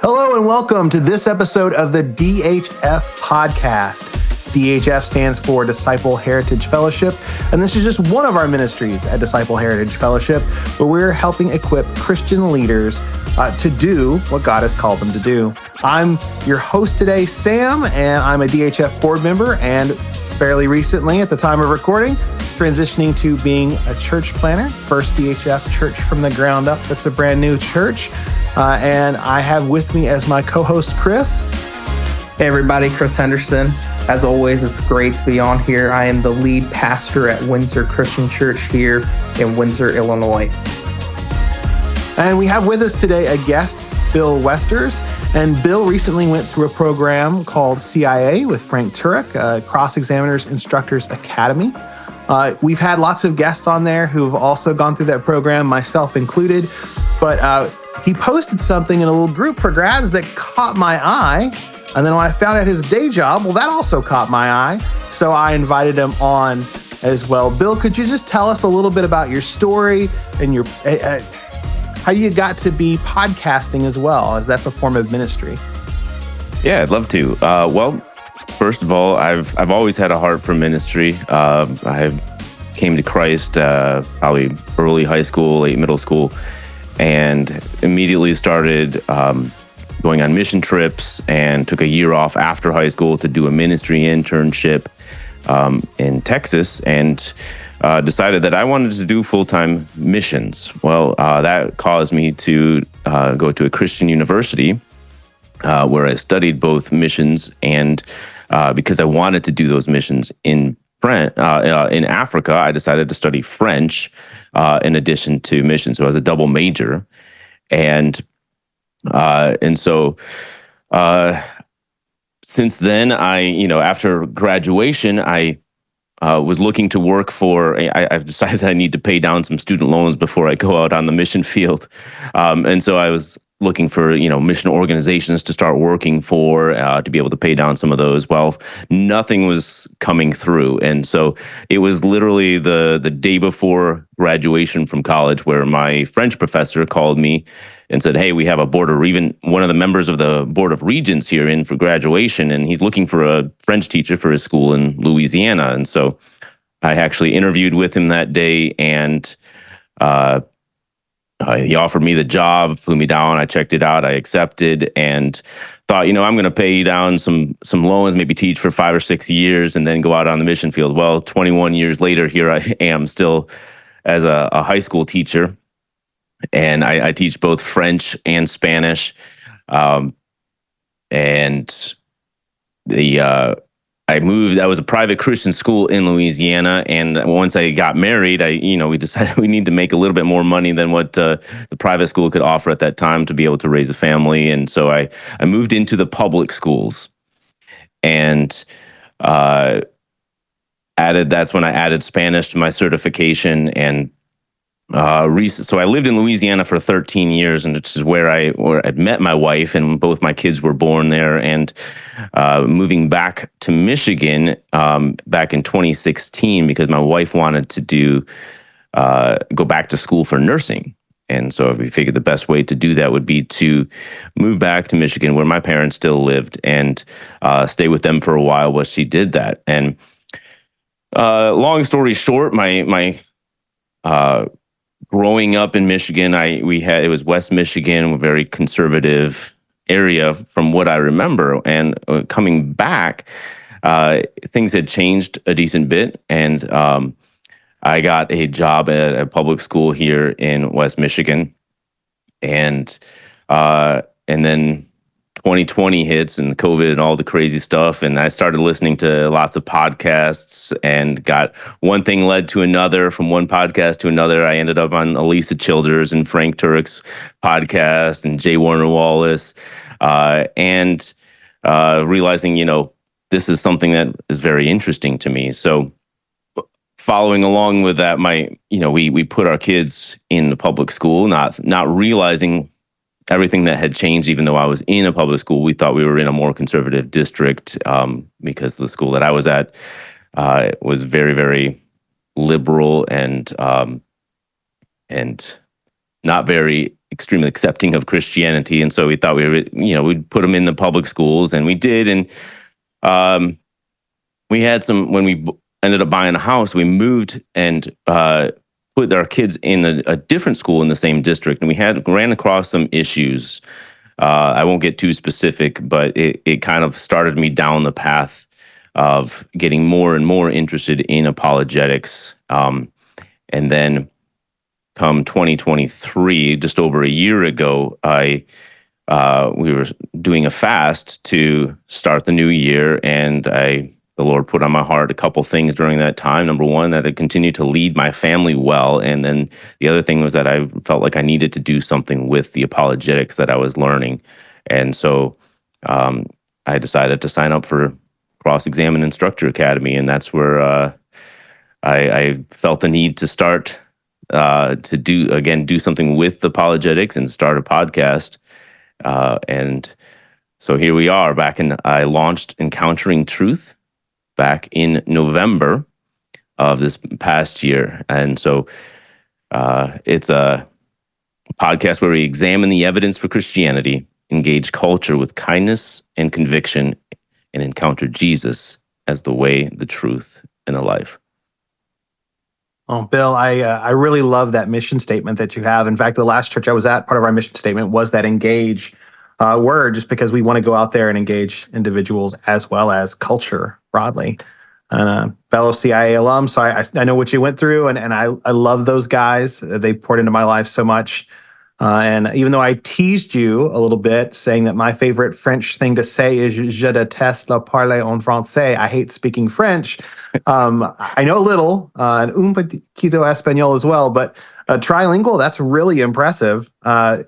Hello and welcome to this episode of the DHF podcast. DHF stands for Disciple Heritage Fellowship, and this is just one of our ministries at Disciple Heritage Fellowship, where we're helping equip Christian leaders to do what God has called them to do. I'm your host today, Sam, and I'm a DHF board member, and fairly recently, at the time of recording, transitioning to being a church planner, first DHF church from the ground up. That's a brand new church. And I have with me as my co-host, Chris. Hey everybody, Chris Henderson. As always, it's great to be on here. I am the lead pastor at Windsor Christian Church here in Windsor, Illinois. And we have with us today a guest, Bill Westers. And Bill recently went through a program called CIA with Frank Turek, Cross-Examiners Instructors Academy. We've had lots of guests on there who've also gone through that program, myself included. But he posted something in a little group for grads that caught my eye. And then when I found out his day job, well, that also caught my eye. So I invited him on as well. Bill, could you just tell us a little bit about your story and your how you got to be podcasting as well, as that's a form of ministry? Yeah, I'd love to. Well, first of all, I've always had a heart for ministry. I came to Christ probably early high school, late middle school, and immediately started going on mission trips and took a year off after high school to do a ministry internship in Texas, and decided that I wanted to do full-time missions. Well, that caused me to go to a Christian university where I studied both missions and because I wanted to do those missions in Africa, I decided to study French in addition to missions. So I was a double major, and so since then, after graduation, I was looking to work for. I've decided I need to pay down some student loans before I go out on the mission field, and so I was looking for mission organizations to start working for to be able to pay down some of those. Well, nothing was coming through, and so it was literally the day before graduation from college where my French professor called me and said, "Hey, we have even one of the members of the Board of Regents here in for graduation, and he's looking for a French teacher for his school in Louisiana." And so I actually interviewed with him that day, and he offered me the job, flew me down. I checked it out. I accepted and thought, I'm going to pay down some loans, maybe teach for 5 or 6 years, and then go out on the mission field. Well, 21 years later, here I am still as a high school teacher. And I teach both French and Spanish. I moved. I was a private Christian school in Louisiana, and once I got married, we decided we need to make a little bit more money than what the private school could offer at that time to be able to raise a family. And so I moved into the public schools, and that's when I added Spanish to my certification. And so I lived in Louisiana for 13 years, and which is where I met my wife, and both my kids were born there. And moving back to Michigan back in 2016 because my wife wanted to go back to school for nursing. And so we figured the best way to do that would be to move back to Michigan, where my parents still lived, and stay with them for a while while she did that. And long story short, my growing up in Michigan, it was West Michigan, a very conservative area from what I remember. And coming back, things had changed a decent bit. And I got a job at a public school here in West Michigan. And then 2020 hits and COVID and all the crazy stuff. And I started listening to lots of podcasts, and got one thing led to another. From one podcast to another, I ended up on Elisa Childers and Frank Turek's podcast and J. Warner Wallace, and realizing, this is something that is very interesting to me. So following along with that, we put our kids in the public school, not realizing everything that had changed. Even though I was in a public school, we thought we were in a more conservative district because the school that I was at was very, very liberal and not very extremely accepting of Christianity, and so we thought we'd put them in the public schools, and we did. And we had some when we ended up buying a house. We moved and put our kids in a different school in the same district, and we ran across some issues. I won't get too specific, but it kind of started me down the path of getting more and more interested in apologetics. And then come 2023, just over a year ago, we were doing a fast to start the new year, and the Lord put on my heart a couple things during that time. Number one, that I continued to lead my family well, and then the other thing was that I felt like I needed to do something with the apologetics that I was learning, and so I decided to sign up for Cross-Examine Instructor Academy, and that's where I felt the need to start to do something with apologetics and start a podcast. And so here we are I launched Encountering Truth back in November of this past year. And so it's a podcast where we examine the evidence for Christianity, engage culture with kindness and conviction, and encounter Jesus as the way, the truth, and the life. Oh, Bill, I really love that mission statement that you have. In fact, the last church I was at, part of our mission statement was that engage word, just because we want to go out there and engage individuals as well as culture broadly. And fellow CIA alum, so I know what you went through, and I love those guys. They poured into my life so much. And even though I teased you a little bit, saying that my favorite French thing to say is "Je déteste le parler en français," I hate speaking French. I know a little, and un poquito español as well, but trilingual, that's really impressive. But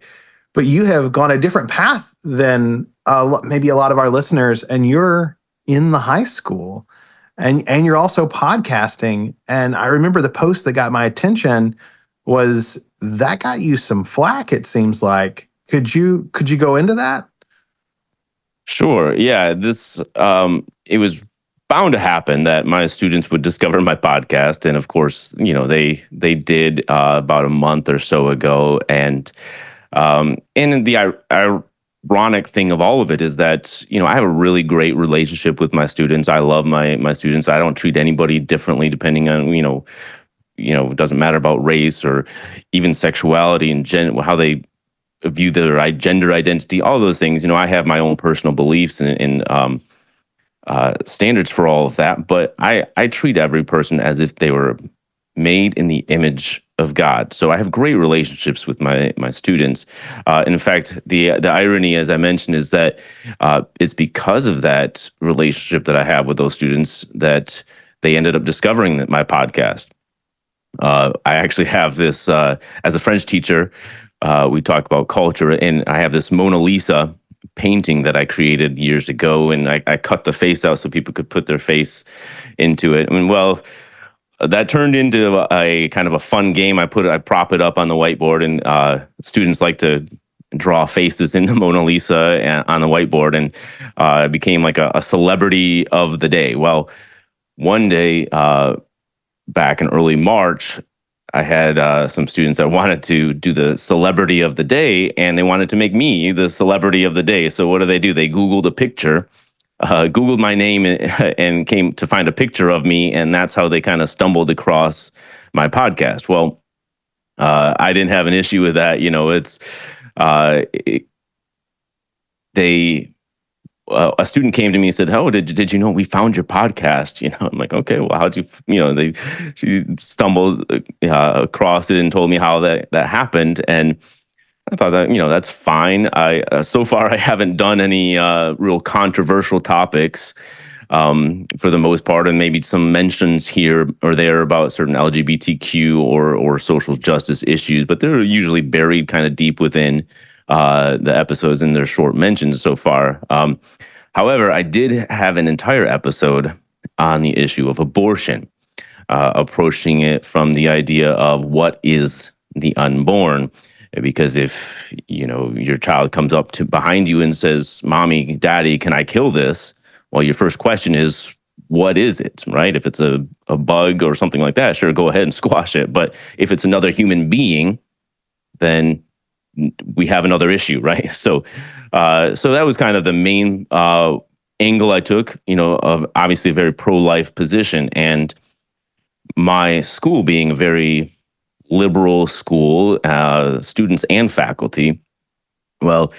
you have gone a different path than maybe a lot of our listeners, and you're in the high school, and you're also podcasting. And I remember the post that got my attention was that got you some flack, it seems like. Could you go into that? Sure. Yeah. This it was bound to happen that my students would discover my podcast, and of course, they did about a month or so ago. And the ironic thing of all of it is that I have a really great relationship with my students. I love my students. I don't treat anybody differently depending on it doesn't matter about race or even sexuality and how they view their gender identity, all those things. I have my own personal beliefs and standards for all of that, but I treat every person as if they were made in the image of God. So I have great relationships with my students. In fact, the irony, as I mentioned, is that it's because of that relationship that I have with those students that they ended up discovering my podcast. I actually have this, as a French teacher, we talk about culture, and I have this Mona Lisa painting that I created years ago, and I cut the face out so people could put their face into it. That turned into a kind of a fun game. I prop it up on the whiteboard, and students like to draw faces in the Mona Lisa on the whiteboard, and it became like a celebrity of the day. Well, one day, back in early March, I had some students that wanted to do the celebrity of the day, and they wanted to make me the celebrity of the day. So what do? They Googled a picture, Googled my name, and came to find a picture of me, and that's how they kind of stumbled across my podcast. Well, I didn't have an issue with that. A student came to me and said, "Oh, did you know we found your podcast?" I'm like, "Okay, well, how'd you?" She stumbled across it and told me how that happened, and I thought that that's fine. So far I haven't done any real controversial topics for the most part, and maybe some mentions here or there about certain LGBTQ or social justice issues, but they're usually buried kind of deep within the episodes and their short mentions so far. However, I did have an entire episode on the issue of abortion, approaching it from the idea of what is the unborn. Because if your child comes up to behind you and says, "Mommy, Daddy, can I kill this?" Well, your first question is, what is it, right? If it's a bug or something like that, sure, go ahead and squash it. But if it's another human being, then we have another issue, right? So that was kind of the main angle I took, of obviously a very pro-life position. And my school being a very liberal school, students and faculty, well,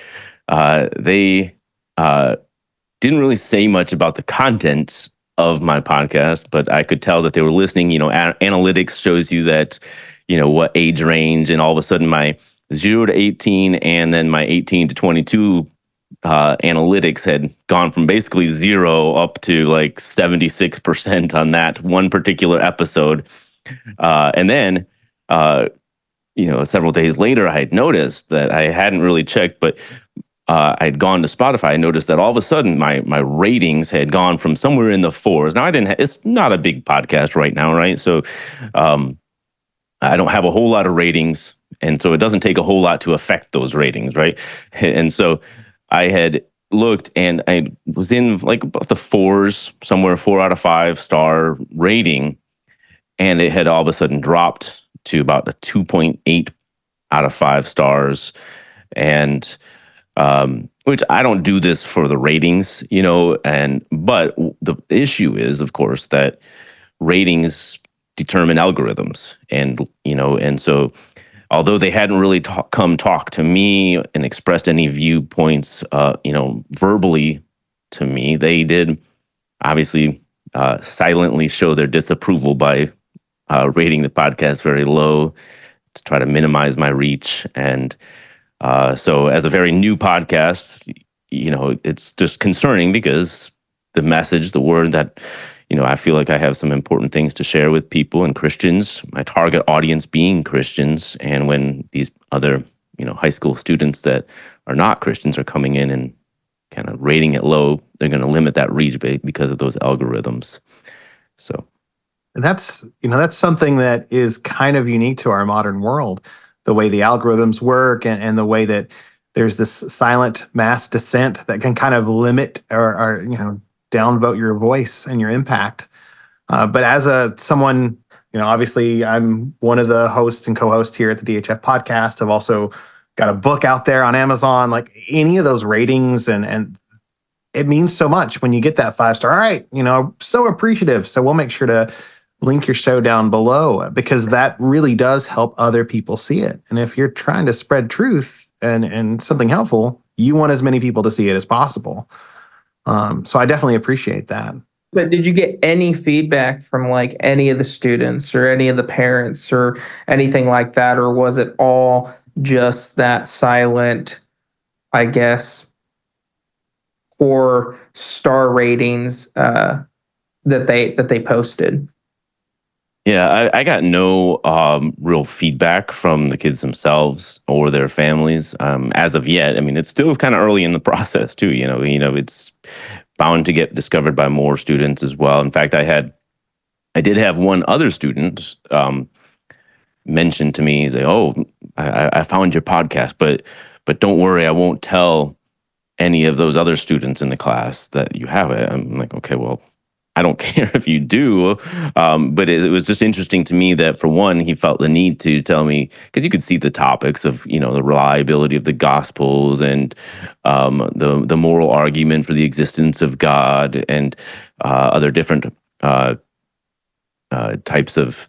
they didn't really say much about the content of my podcast, but I could tell that they were listening. Analytics shows you that, what age range, and all of a sudden my 0 to 18 and then my 18 to 22 analytics had gone from basically 0 up to like 76% on that one particular episode. And then, several days later, I had noticed that I hadn't really checked, but I'd gone to Spotify. I noticed that all of a sudden my ratings had gone from somewhere in the 4s. Now it's not a big podcast right now, right? So I don't have a whole lot of ratings, and so it doesn't take a whole lot to affect those ratings, right? And so I had looked, and I was in like about the 4s, somewhere 4 out of 5 star rating, and it had all of a sudden dropped to about a 2.8 out of 5 stars. And which I don't do this for the ratings, but the issue is, of course, that ratings determine algorithms, and so although they hadn't really come talk to me and expressed any viewpoints, verbally to me, they did obviously silently show their disapproval by rating the podcast very low to try to minimize my reach. And so as a very new podcast, it's just concerning because the message, the word that, I feel like I have some important things to share with people and Christians, my target audience being Christians. And when these other, high school students that are not Christians are coming in and kind of rating it low, they're going to limit that reach because of those algorithms. So. And that's something that is kind of unique to our modern world, the way the algorithms work and the way that there's this silent mass dissent that can kind of limit or downvote your voice and your impact. But as someone, obviously I'm one of the hosts and co-hosts here at the DHF podcast. I've also got a book out there on Amazon. Like any of those ratings and it means so much when you get that 5-star. All right, so appreciative. So we'll make sure to link your show down below because that really does help other people see it. And if you're trying to spread truth and something helpful, you want as many people to see it as possible. So I definitely appreciate that. But did you get any feedback from like any of the students or any of the parents or anything like that? Or was it all just that silent, I guess, poor star ratings that they posted? Yeah, I got no real feedback from the kids themselves or their families as of yet. I mean, it's still kind of early in the process too. It's bound to get discovered by more students as well. In fact, I did have one other student mention to me, say, "Oh, I found your podcast, but don't worry, I won't tell any of those other students in the class that you have it." I'm like, okay, well, I don't care if you do, but it was just interesting to me that, for one, he felt the need to tell me, because you could see the topics of, the reliability of the Gospels and the moral argument for the existence of God and other different types of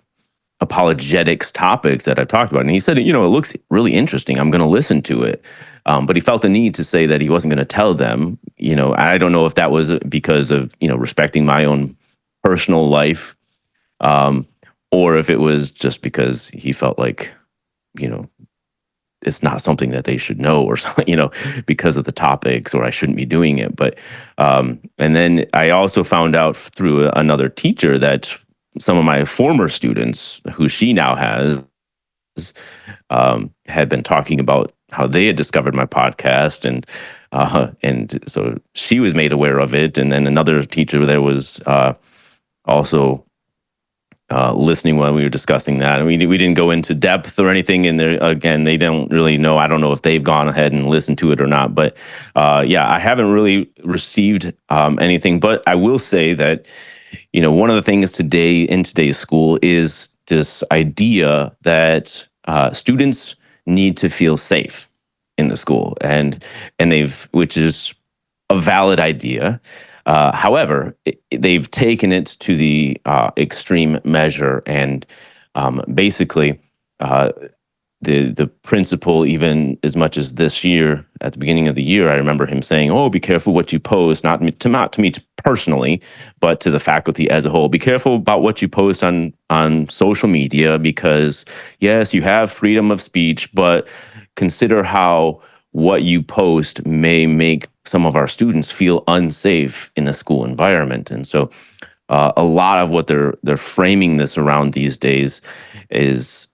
apologetics topics that I've talked about. And he said, it looks really interesting. I'm going to listen to it. But he felt the need to say that he wasn't going to tell them. I don't know if that was because of, respecting my own personal life, or if it was just because he felt like, it's not something that they should know, or something, because of the topics, or I shouldn't be doing it. But and then I also found out through another teacher that some of my former students, who she now has, had been talking about how they had discovered my podcast, and so she was made aware of it. And then another teacher there was also listening when we were discussing that. And we didn't go into depth or anything. And there, again, they don't really know. I don't know if they've gone ahead and listened to it or not. But I haven't really received anything. But I will say that, one of the things in today's school is this idea that students need to feel safe. in the school, and which is a valid idea. However, they've taken it to the extreme measure, and basically, the principal, even as much as this year, at the beginning of the year, I remember him saying, "Oh, be careful what you post." Not to me personally, but to the faculty as a whole. Be careful about what you post on social media, because yes, you have freedom of speech, but consider how what you post may make some of our students feel unsafe in a school environment. And so a lot of what they're framing this around these days is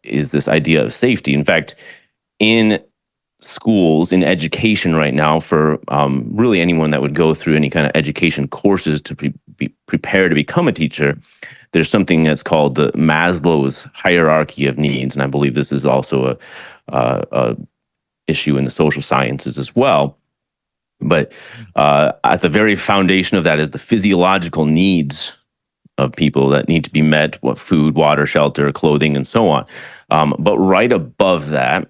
this idea of safety. In fact, in schools, in education right now, for really anyone that would go through any kind of education courses to be prepared to become a teacher, there's something that's called the Maslow's hierarchy of needs, and I believe this is also a issue in the social sciences as well. But at the very foundation of that is the physiological needs of people that need to be met: what food, water, shelter, clothing, and so on. But right above that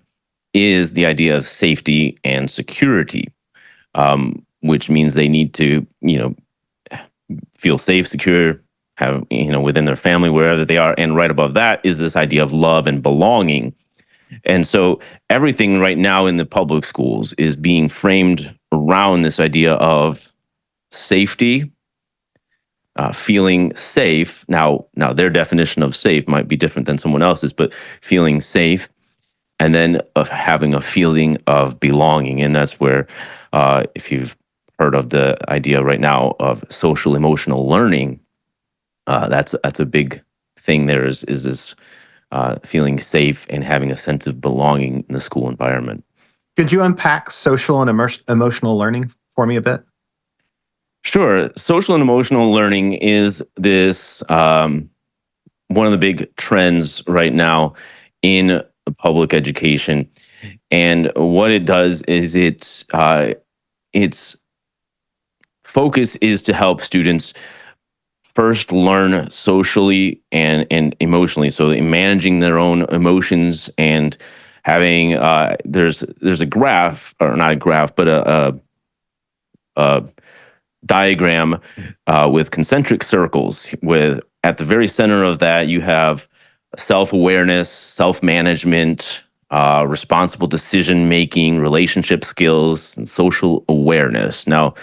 is the idea of safety and security, which means they need to, feel safe, secure, have, within their family, wherever they are. And right above that is this idea of love and belonging. And so everything right now in the public schools is being framed around this idea of safety, feeling safe. Now their definition of safe might be different than someone else's, but feeling safe, and then of having a feeling of belonging. And that's where, if you've heard of the idea right now of social emotional learning, that's a big thing. There is this feeling safe and having a sense of belonging in the school environment. Could you unpack social and emotional learning for me a bit? Sure. Social and emotional learning is this one of the big trends right now in public education. And what it does is its focus is to help students first learn socially and emotionally. So in managing their own emotions and having there's a graph, or not a graph, but a diagram with concentric circles. With at the very center of that, you have self-awareness, self-management, responsible decision making, relationship skills, and social awareness. Now,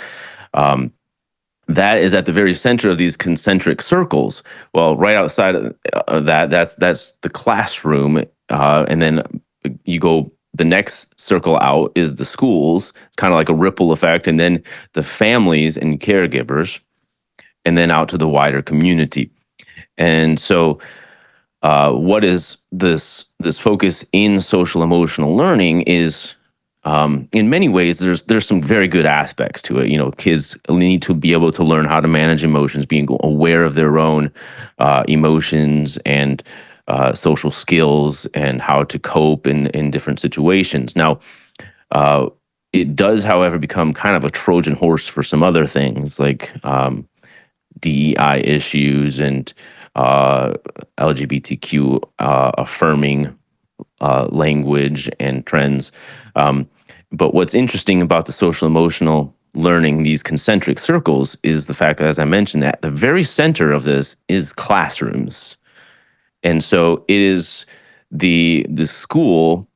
that is at the very center of these concentric circles. Well, right outside of that, that's the classroom, and then you go, the next circle out is the schools. It's kind of like a ripple effect, and then the families and caregivers, and then out to the wider community. And so, what is this focus in social emotional learning is, in many ways, there's some very good aspects to it. Kids need to be able to learn how to manage emotions, being aware of their own emotions and social skills, and how to cope in different situations. Now, it does, however, become kind of a Trojan horse for some other things, like DEI issues and LGBTQ affirming language and trends. But what's interesting about the social emotional learning, these concentric circles, is the fact that, as I mentioned, that the very center of this is classrooms. And so it is the school,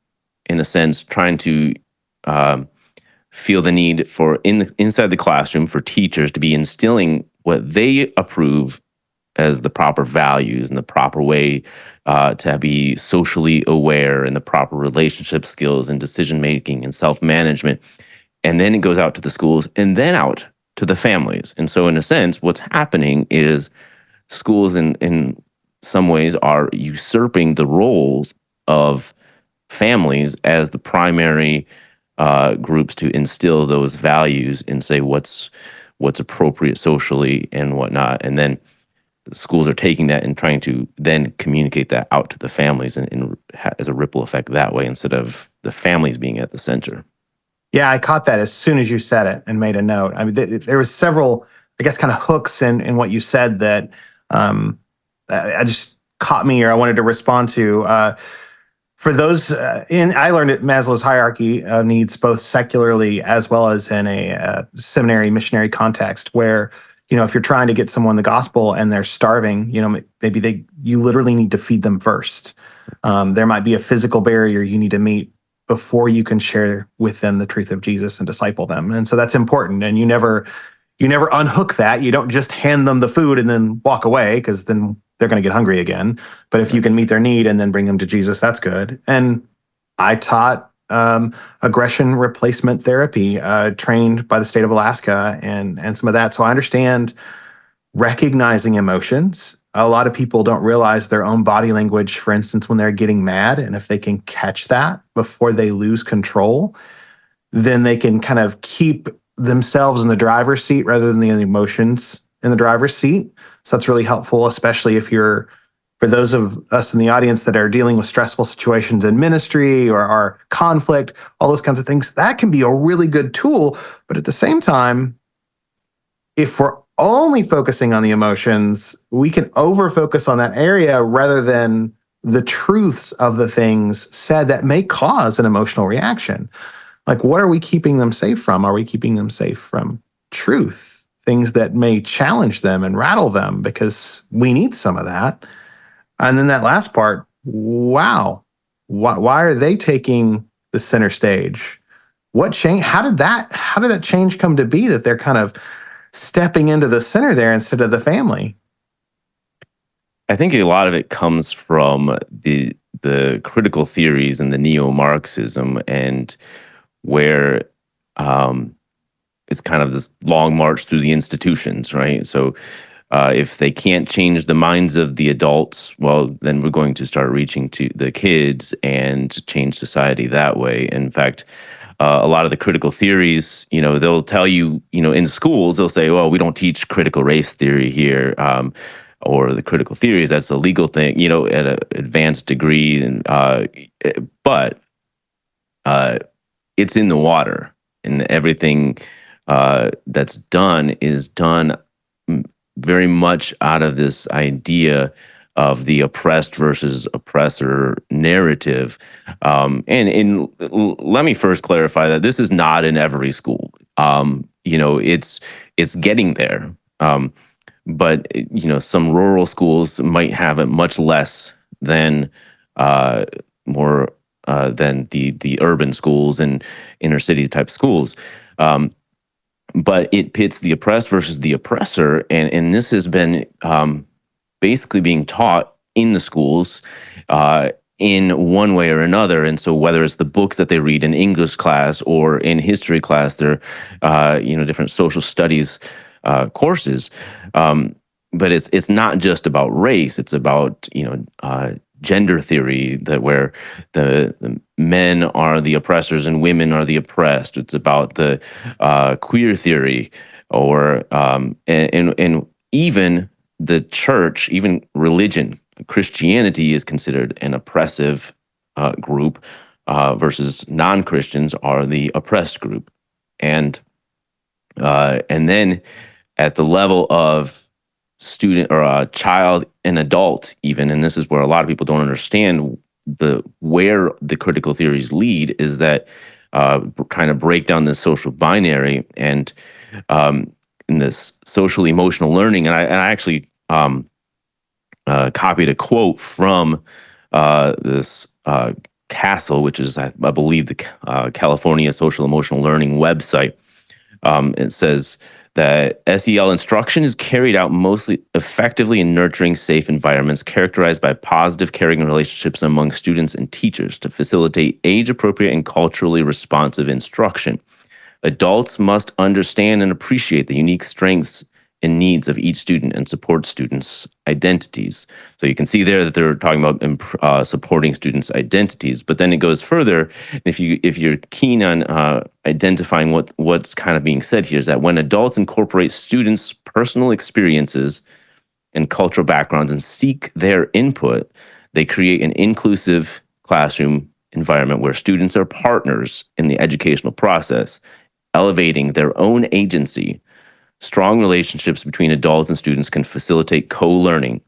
in a sense, trying to feel the need for inside the classroom for teachers to be instilling what they approve as the proper values and the proper way to be socially aware, and the proper relationship skills and decision making and self-management. And then it goes out to the schools and then out to the families. And so in a sense, what's happening is schools in some ways are usurping the roles of families as the primary groups to instill those values and say what's appropriate socially and whatnot. And then schools are taking that and trying to then communicate that out to the families and as a ripple effect that way, instead of the families being at the center. Yeah, I caught that as soon as you said it and made a note. I mean, there was several, I guess, kind of hooks in what you said that I just caught me, or I wanted to respond to. for those, I learned at Maslow's hierarchy of needs, both secularly as well as in a seminary missionary context, where if you're trying to get someone the gospel and they're starving, maybe you literally need to feed them first. There might be a physical barrier you need to meet before you can share with them the truth of Jesus and disciple them, and so that's important. And you never unhook that. You don't just hand them the food and then walk away, because then they're going to get hungry again. But if you can meet their need and then bring them to Jesus, that's good. And I taught aggression replacement therapy, trained by the state of Alaska, and some of that. So I understand recognizing emotions. A lot of people don't realize their own body language, for instance, when they're getting mad. And if they can catch that before they lose control, then they can kind of keep themselves in the driver's seat rather than the emotions in the driver's seat. So that's really helpful, especially for those of us in the audience that are dealing with stressful situations in ministry or our conflict, all those kinds of things. That can be a really good tool. But at the same time, if we're only focusing on the emotions, we can over-focus on that area rather than the truths of the things said that may cause an emotional reaction. Like, what are we keeping them safe from? Are we keeping them safe from truth? Things that may challenge them and rattle them, because we need some of that. And then that last part, wow, why are they taking the center stage? What change? How did that change come to be, that they're kind of stepping into the center there instead of the family? I think a lot of it comes from the critical theories and the neo-Marxism, and where it's kind of this long march through the institutions, right? So if they can't change the minds of the adults, well, then we're going to start reaching to the kids and change society that way. In fact, a lot of the critical theories, they'll tell you, in schools, they'll say, well, we don't teach critical race theory here, or the critical theories, that's a legal thing, at an advanced degree. And but it's in the water, and everything that's done is done very much out of this idea of the oppressed versus oppressor narrative. And let me first clarify that this is not in every school. It's getting there. But some rural schools might have it much less than more than the urban schools and inner city type schools. But it pits the oppressed versus the oppressor, and this has been basically being taught in the schools in one way or another. And so whether it's the books that they read in English class or in history class, they're different social studies courses. But it's not just about race. It's about gender theory, that where the men are the oppressors and women are the oppressed. It's about the queer theory, or and even the church, even religion. Christianity is considered an oppressive group, versus non-Christians are the oppressed group. And then at the level of student or a child and adult even, and this is where a lot of people don't understand where the critical theories lead, is that kind of break down this social binary, and in this social emotional learning. And I actually copied a quote from this CASEL, which is, I believe, the California Social Emotional Learning website. It says that SEL instruction is carried out mostly effectively in nurturing safe environments characterized by positive, caring relationships among students and teachers to facilitate age-appropriate and culturally responsive instruction. Adults must understand and appreciate the unique strengths and needs of each student and support students' identities. So you can see there that they're talking about supporting students' identities, but then it goes further. If you're keen on identifying what's kind of being said here, is that when adults incorporate students' personal experiences and cultural backgrounds and seek their input, they create an inclusive classroom environment where students are partners in the educational process, elevating their own agency. Strong relationships between adults and students can facilitate co-learning,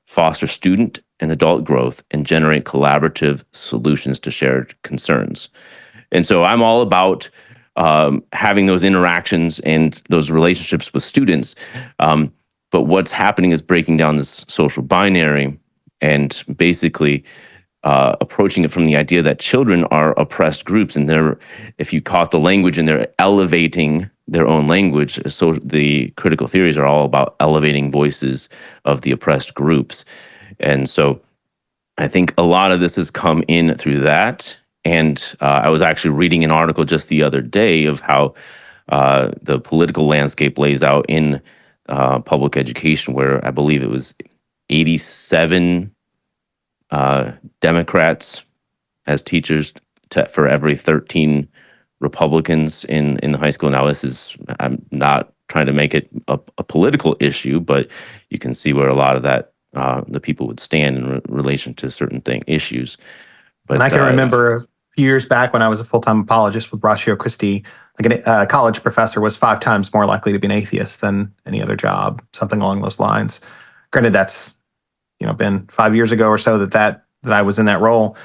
foster student and adult growth, and generate collaborative solutions to shared concerns. And so I'm all about having those interactions and those relationships with students. But what's happening is breaking down this social binary and basically approaching it from the idea that children are oppressed groups, and if you caught the language, and they're elevating their own language. So the critical theories are all about elevating voices of the oppressed groups. And so I think a lot of this has come in through that. And I was actually reading an article just the other day of how the political landscape lays out in public education, where I believe it was 87 Democrats as teachers for every 13 Republicans in the high school. Now, I'm not trying to make it a political issue, but you can see where a lot of that the people would stand in relation to certain issues. But and I can remember a few years back when I was a full-time apologist with Ratio Christi, like a college professor was 5 times more likely to be an atheist than any other job, something along those lines. Granted, that's been 5 years ago or so that I was in that role.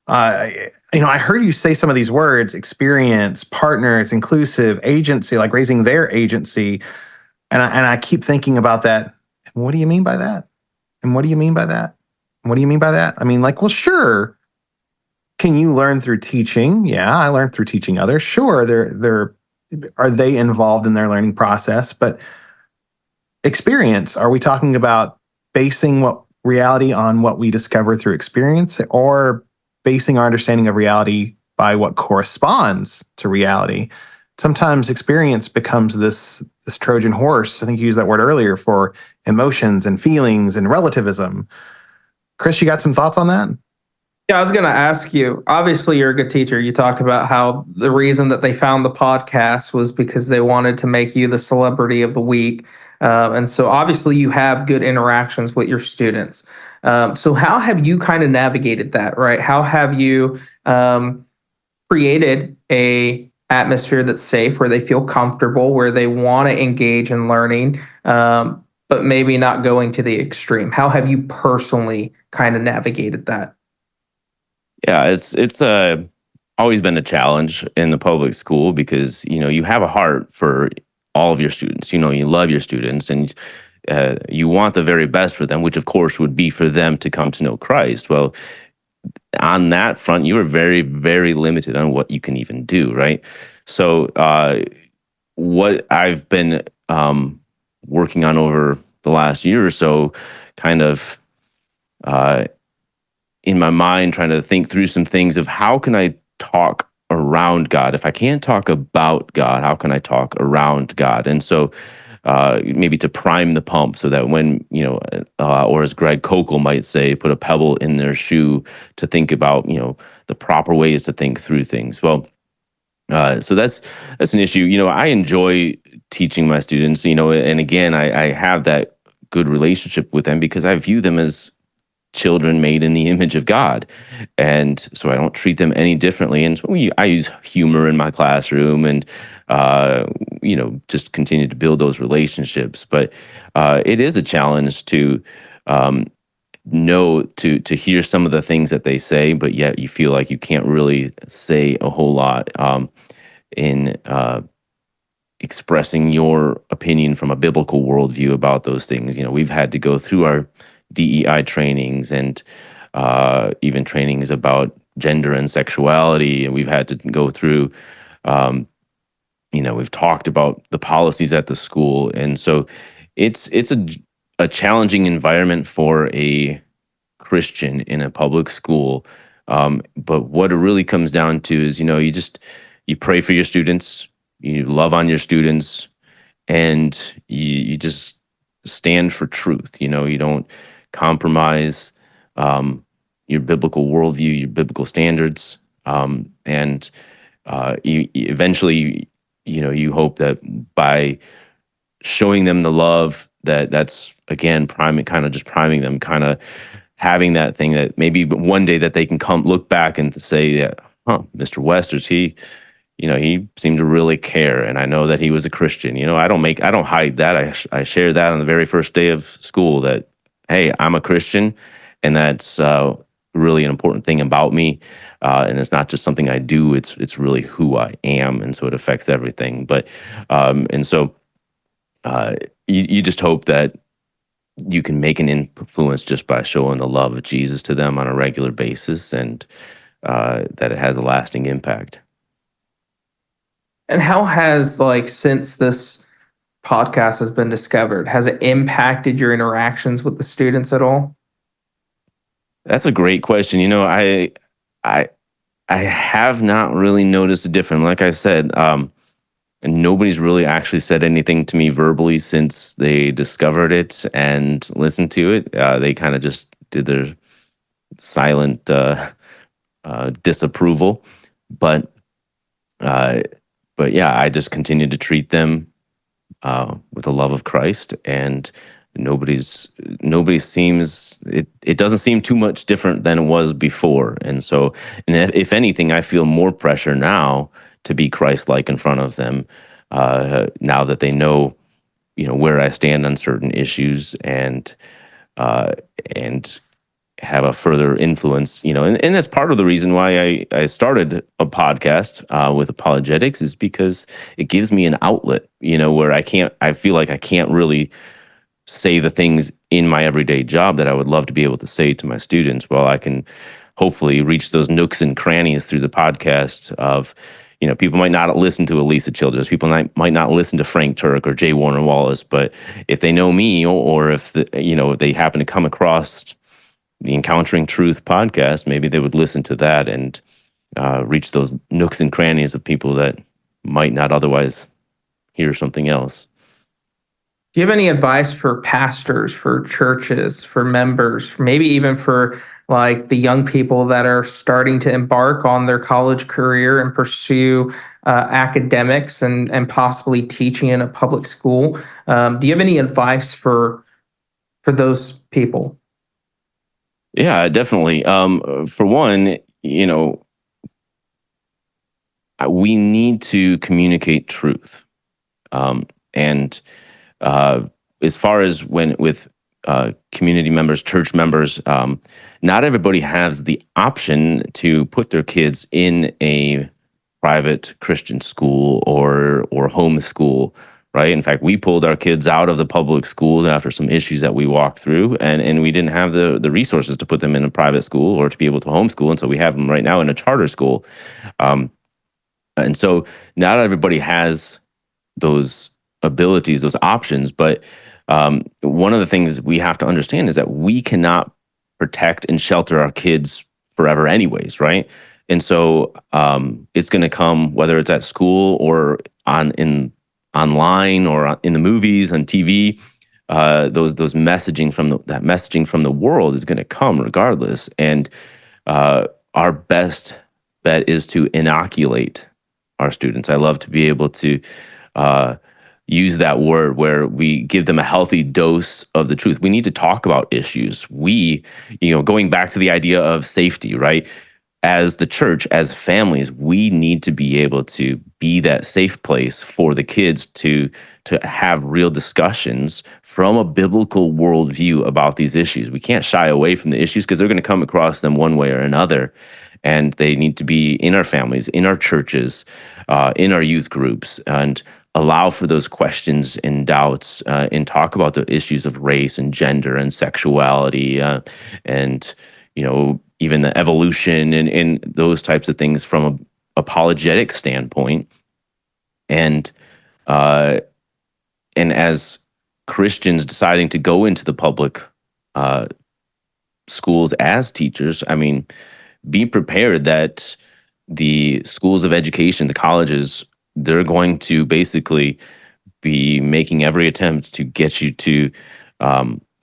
I heard you say some of these words: experience, partners, inclusive, agency, like raising their agency, and I keep thinking about that. What do you mean by that? And what do you mean by that? And what do you mean by that? I mean, well, sure. Can you learn through teaching? Yeah, I learned through teaching others. Sure, are they involved in their learning process? But experience, are we talking about basing what reality on what we discover through experience, or basing our understanding of reality by what corresponds to reality? Sometimes experience becomes this Trojan horse. I think you used that word earlier for emotions and feelings and relativism. Chris, you got some thoughts on that? Yeah, I was going to ask you, obviously you're a good teacher. You talked about how the reason that they found the podcast was because they wanted to make you the celebrity of the week. And so obviously you have good interactions with your students. So how have you kind of navigated that, right? How have you created a atmosphere that's safe, where they feel comfortable, where they want to engage in learning, but maybe not going to the extreme? How have you personally kind of navigated that? Yeah, it's always been a challenge in the public school, because you have a heart for all of your students. You love your students, and you want the very best for them, which of course would be for them to come to know Christ. Well, on that front, you are very, very limited on what you can even do, right? So what I've been working on over the last year or so, kind of in my mind, trying to think through some things of how can I talk around God? If I can't talk about God, how can I talk around God? And so maybe to prime the pump, so that when, or as Greg Kokel might say, put a pebble in their shoe to think about, the proper ways to think through things. Well, so that's an issue. I enjoy teaching my students, and again, I have that good relationship with them because I view them as children made in the image of God. And so I don't treat them any differently. And so I use humor in my classroom, and, just continue to build those relationships. But it is a challenge to know, to hear some of the things that they say, but yet you feel like you can't really say a whole lot in expressing your opinion from a biblical worldview about those things. We've had to go through our DEI trainings and even trainings about gender and sexuality, and we've had to go through we've talked about the policies at the school. And so it's a challenging environment for a Christian in a public school. But what it really comes down to is, you pray for your students, you love on your students, and you just stand for truth. You don't compromise your biblical worldview, your biblical standards, and you eventually, you hope that by showing them the love, that's again priming them, kind of having that thing that maybe one day that they can come look back and say, Mr. Westers, he seemed to really care, and I know that he was a Christian. I don't hide that. I share that on the very first day of school, that hey, I'm a Christian, and that's really an important thing about me. And it's not just something I do; it's really who I am, and so it affects everything. But and so you just hope that you can make an influence just by showing the love of Jesus to them on a regular basis, and that it has a lasting impact. And how has, like, since this podcast has been discovered, has it impacted your interactions with the students at all? That's a great question. I I have not really noticed a difference. Like I said, and nobody's really actually said anything to me verbally since they discovered it and listened to it. They kind of just did their silent disapproval, but uh, but yeah, I just continued to treat them with the love of Christ, and nobody seems it doesn't seem too much different than it was before. And so, and if anything, I feel more pressure now to be Christ-like in front of them, now that they know, where I stand on certain issues, uh, and have a further influence, and that's part of the reason why I started a podcast with apologetics, is because it gives me an outlet, where I feel like I can't really say the things in my everyday job that I would love to be able to say to my students. Well, I can hopefully reach those nooks and crannies through the podcast of, people might not listen to Elisa Childress, people might not listen to Frank Turek or J. Warner Wallace, but if they know me, or if they happen to come across the Encountering Truth podcast, maybe they would listen to that and reach those nooks and crannies of people that might not otherwise hear something else. Do you have any advice for pastors, for churches, for members, maybe even for, like, the young people that are starting to embark on their college career and pursue academics and possibly teaching in a public school? Do you have any advice for those people? Yeah, definitely. For one, we need to communicate truth. And as far as with community members, church members, not everybody has the option to put their kids in a private Christian school or homeschool, right? In fact, we pulled our kids out of the public schools after some issues that we walked through, and we didn't have the resources to put them in a private school or to be able to homeschool, and so we have them right now in a charter school. And so not everybody has those abilities, those options. But one of the things we have to understand is that we cannot protect and shelter our kids forever anyways, right? And so it's going to come, whether it's at school or online or in the movies, on TV. Those messaging that messaging from the world is going to come regardless. And our best bet is to inoculate our students. I love to be able to use that word, where we give them a healthy dose of the truth. We need to talk about issues. Going back to the idea of safety, right? As the church, as families, we need to be able to be that safe place for the kids to have real discussions from a biblical worldview about these issues. We can't shy away from the issues because they're going to come across them one way or another. And they need to be in our families, in our churches, in our youth groups, and allow for those questions and doubts, and talk about the issues of race and gender and sexuality, and even the evolution and those types of things from an apologetic standpoint. And as Christians deciding to go into the public schools as teachers, I mean, be prepared that the schools of education, the colleges, they're going to basically be making every attempt to get you to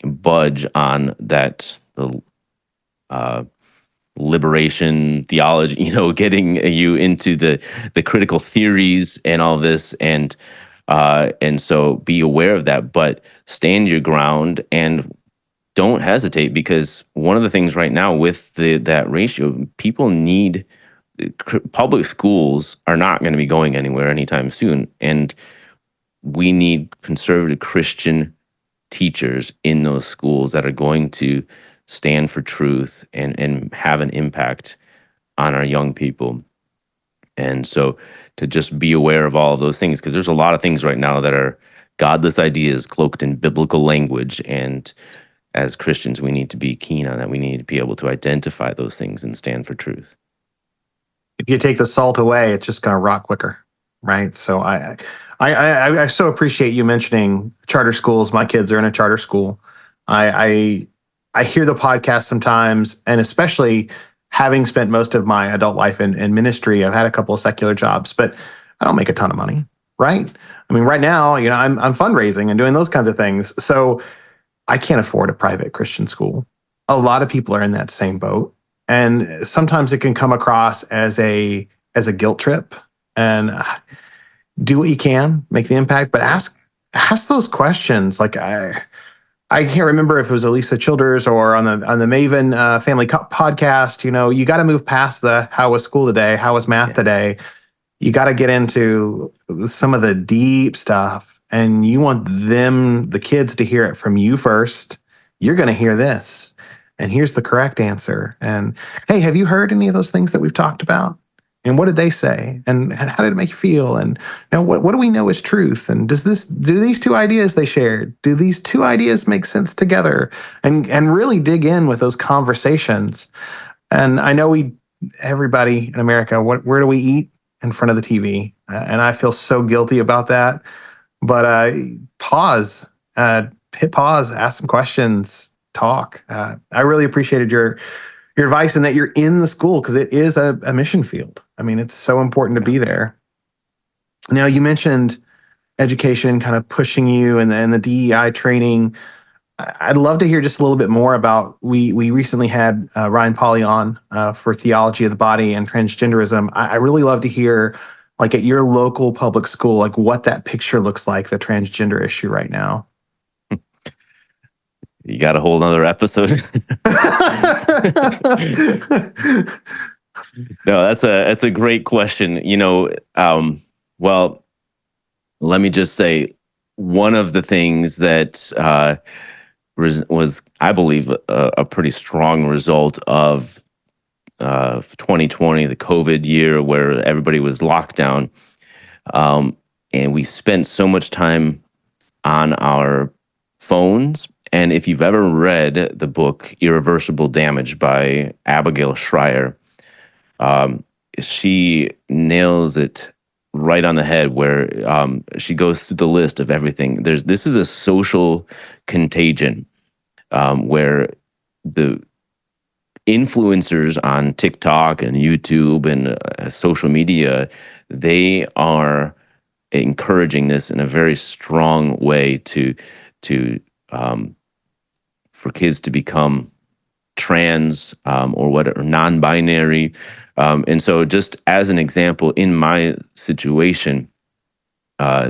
budge on that liberation theology, getting you into the critical theories and all this, and so be aware of that, but stand your ground and don't hesitate, because one of the things right now with that ratio, people need public schools are not going to be going anywhere anytime soon, and we need conservative Christian teachers in those schools that are going to stand for truth and have an impact on our young people. And so to just be aware of all of those things, because there's a lot of things right now that are godless ideas cloaked in biblical language. And as Christians, we need to be keen on that. We need to be able to identify those things and stand for truth. If you take the salt away, it's just going to rot quicker, right? So I so appreciate you mentioning charter schools. My kids are in a charter school. I hear the podcast sometimes, and especially having spent most of my adult life in ministry, I've had a couple of secular jobs, but I don't make a ton of money, right? I mean, right now, I'm fundraising and doing those kinds of things. So I can't afford a private Christian school. A lot of people are in that same boat. And sometimes it can come across as a guilt trip. And do what you can, make the impact, but ask those questions. Like I can't remember if it was Elisa Childers or on the Maven Family podcast. You got to move past the how was school today, how was math today. You got to get into some of the deep stuff, and you want the kids, to hear it from you first. You're going to hear this, and here's the correct answer. And hey, have you heard any of those things that we've talked about? And what did they say? And how did it make you feel? And what do we know is truth? And do these two ideas they shared, do these two ideas make sense together? And really dig in with those conversations. And I know everybody in America, where do we eat? In front of the TV. And I feel so guilty about that. But pause, hit pause, ask some questions, talk. I really appreciated your advice, and that you're in the school, because it is a mission field. I mean, it's so important to be there. Now, you mentioned education kind of pushing you and the DEI training. I'd love to hear just a little bit more about, we recently had Ryan Pauly on for theology of the body and transgenderism. I really love to hear, like, at your local public school, like what that picture looks like, the transgender issue right now. You got a whole nother episode. No, that's a great question. Well, let me just say, one of the things that was, I believe, a pretty strong result of 2020, the COVID year, where everybody was locked down, and we spent so much time on our phones. And if you've ever read the book Irreversible Damage by Abigail Shrier, she nails it right on the head, where she goes through the list of everything. This is a social contagion, where the influencers on TikTok and YouTube and social media, they are encouraging this in a very strong way to for kids to become trans or non-binary. And so, just as an example, in my situation,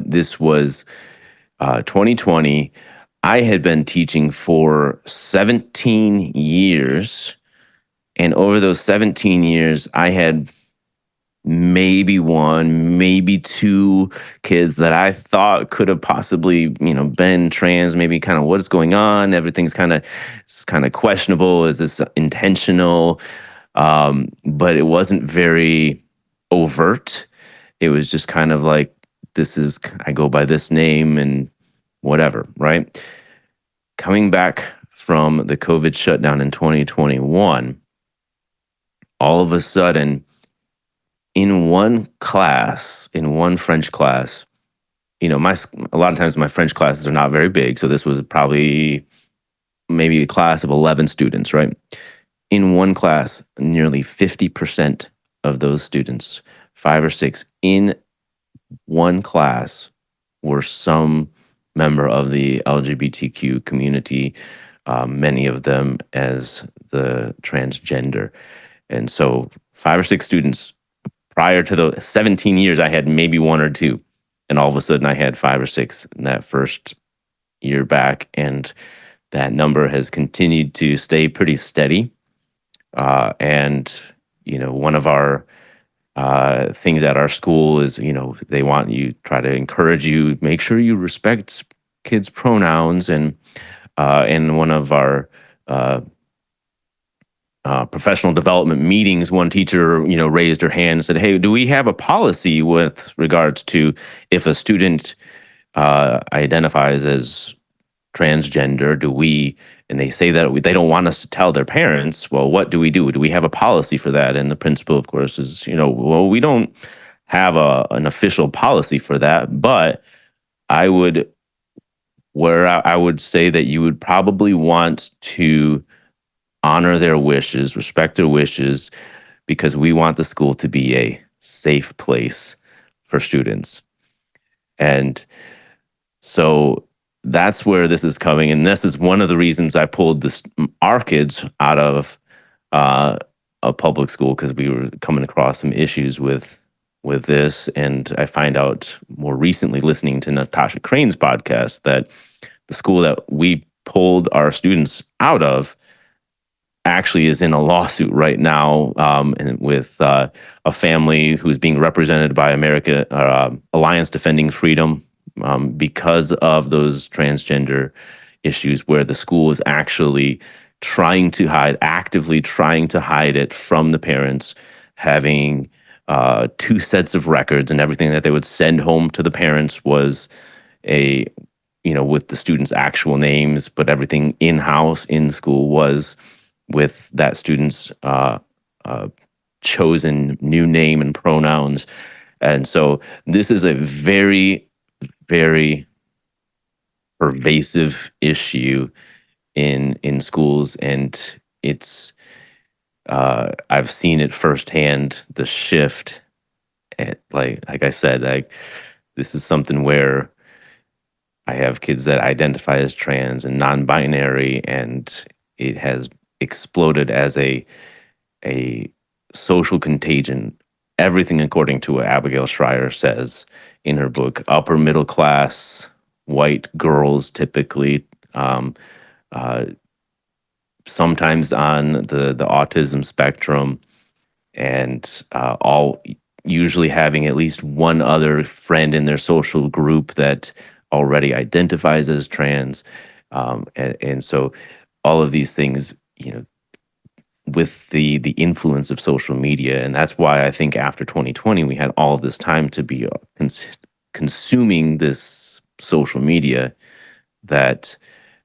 this was 2020. I had been teaching for 17 years. And over those 17 years, I had maybe one, maybe two kids that I thought could have possibly, been trans, maybe kind of what's going on. Everything's kind of questionable. Is this intentional? But it wasn't very overt. It was just kind of like, I go by this name and whatever, right? Coming back from the COVID shutdown in 2021, all of a sudden, in one French class, a lot of times my French classes are not very big. So this was probably maybe a class of 11 students, right? In one class, nearly 50% of those students, 5 or 6 in one class, were some member of the LGBTQ community, many of them as the transgender. And so 5 or 6 students. Prior to the 17 years, I had maybe 1 or 2. And all of a sudden, I had 5 or 6 in that first year back. And that number has continued to stay pretty steady. And one of our things at our school is, they want you, try to encourage you, make sure you respect kids' pronouns, and in one of our professional development meetings, one teacher, raised her hand and said, "Hey, do we have a policy with regards to if a student identifies as transgender? Do we?" And they say that they don't want us to tell their parents. Well, what do we do? Do we have a policy for that? And the principal, of course, is, well, we don't have an official policy for that, but I would, I would say that you would probably want to honor their wishes, respect their wishes, because we want the school to be a safe place for students. And so that's where this is coming. And this is one of the reasons I pulled our kids out of a public school, because we were coming across some issues with this. And I find out more recently, listening to Natasha Crane's podcast, that the school that we pulled our students out of actually is in a lawsuit right now, and with a family who's being represented by Alliance Defending Freedom, because of those transgender issues, where the school is actually actively trying to hide it from the parents, having 2 sets of records, and everything that they would send home to the parents was with the students' actual names, but everything in-house in school was with that student's chosen new name and pronouns. And so this is a very, very pervasive issue in schools, and it's I've seen it firsthand, the shift. Like I said, this is something where I have kids that identify as trans and non-binary, and it has exploded as a social contagion. Everything according to what Abigail Shrier says in her book. Upper middle class white girls, typically, sometimes on the autism spectrum, and all usually having at least one other friend in their social group that already identifies as trans, and so all of these things, with the influence of social media. And that's why I think after 2020 we had all of this time to be consuming this social media, that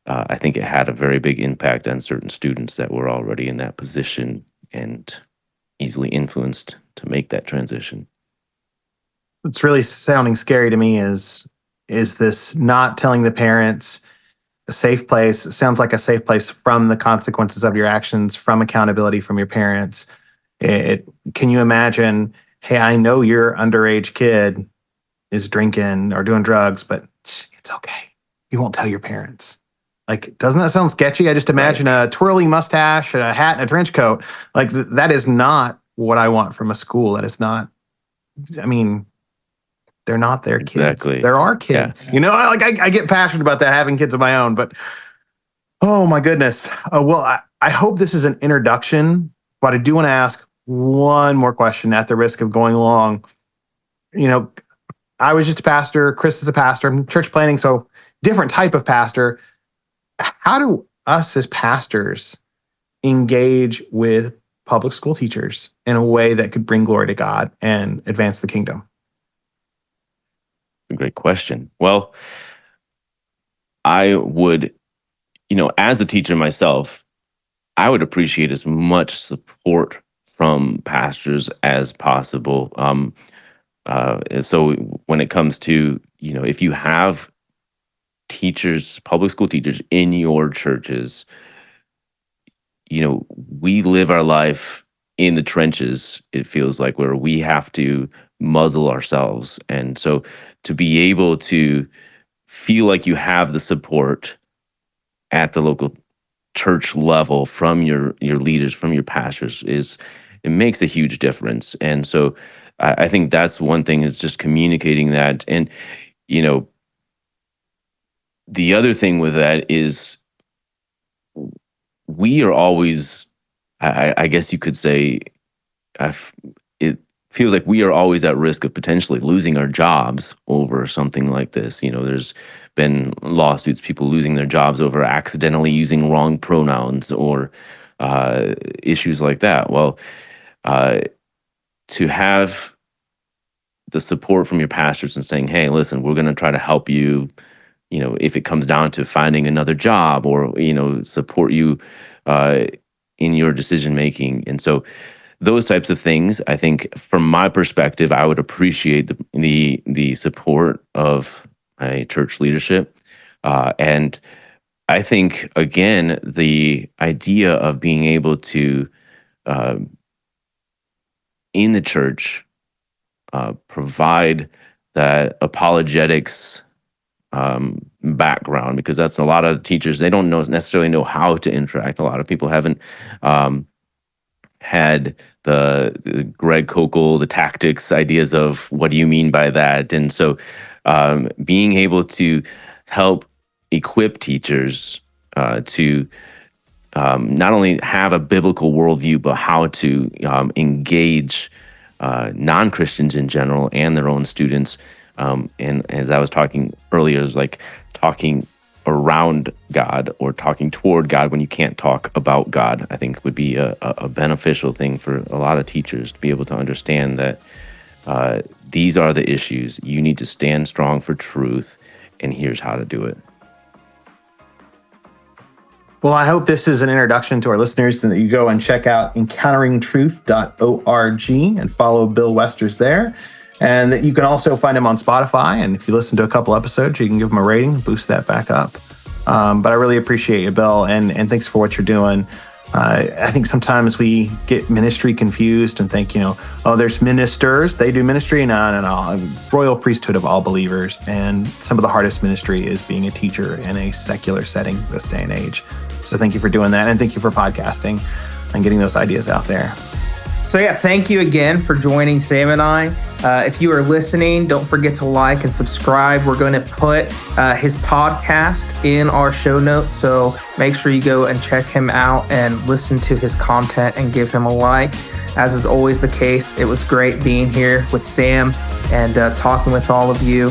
I think it had a very big impact on certain students that were already in that position and easily influenced to make that transition. What's really sounding scary to me is this not telling the parents a safe place. It sounds like a safe place from the consequences of your actions, from accountability from your parents. Can you imagine, hey, I know your underage kid is drinking or doing drugs, but it's okay. You won't tell your parents. Like, doesn't that sound sketchy? I just imagine a twirly mustache, a hat, and a trench coat. Like, that is not what I want from a school. That is not, I mean, they're not their kids. Exactly. There are kids. Yeah. I get passionate about that, having kids of my own, but oh my goodness. I hope this is an introduction, but I do want to ask one more question at the risk of going long. I was just a pastor. Chris is a pastor. I'm church planning, so different type of pastor. How do us as pastors engage with public school teachers in a way that could bring glory to God and advance the kingdom? A great question. Well, I would, as a teacher myself, I would appreciate as much support from pastors as possible. So when it comes to, if you have teachers, public school teachers in your churches, we live our life in the trenches, it feels like, where we have to muzzle ourselves. And so to be able to feel like you have the support at the local church level from your leaders, from your pastors, it makes a huge difference. And so I think that's one thing, is just communicating that. And, the other thing with that is we are always, I guess you could say, feels like we are always at risk of potentially losing our jobs over something like this. There's been lawsuits, people losing their jobs over accidentally using wrong pronouns or issues like that. Well, to have the support from your pastors and saying, hey, listen, we're going to try to help you, if it comes down to finding another job or, support you in your decision making. And so those types of things, I think from my perspective, I would appreciate the support of my church leadership. And I think, again, the idea of being able to, in the church, provide that apologetics background, because that's a lot of teachers, they don't necessarily know how to interact. A lot of people haven't had the Greg Kokel, the tactics ideas of what do you mean by that. And so being able to help equip teachers to not only have a biblical worldview, but how to engage non-Christians in general and their own students. And as I was talking earlier, it was like talking around God or talking toward God when you can't talk about God, I think would be a beneficial thing for a lot of teachers to be able to understand that these are the issues. You need to stand strong for truth, and here's how to do it. Well, I hope this is an introduction to our listeners, and that you go and check out encounteringtruth.org and follow Bill Westers there. And that you can also find him on Spotify. And if you listen to a couple episodes, you can give him a rating, boost that back up. But I really appreciate you, Bill, and thanks for what you're doing. I think sometimes we get ministry confused and think, there's ministers, they do ministry. No. Royal priesthood of all believers. And some of the hardest ministry is being a teacher in a secular setting this day and age. So thank you for doing that. And thank you for podcasting and getting those ideas out there. So yeah, thank you again for joining Sam and I. If you are listening, don't forget to like and subscribe. We're going to put his podcast in our show notes, so make sure you go and check him out and listen to his content and give him a like. As is always the case, it was great being here with Sam and talking with all of you.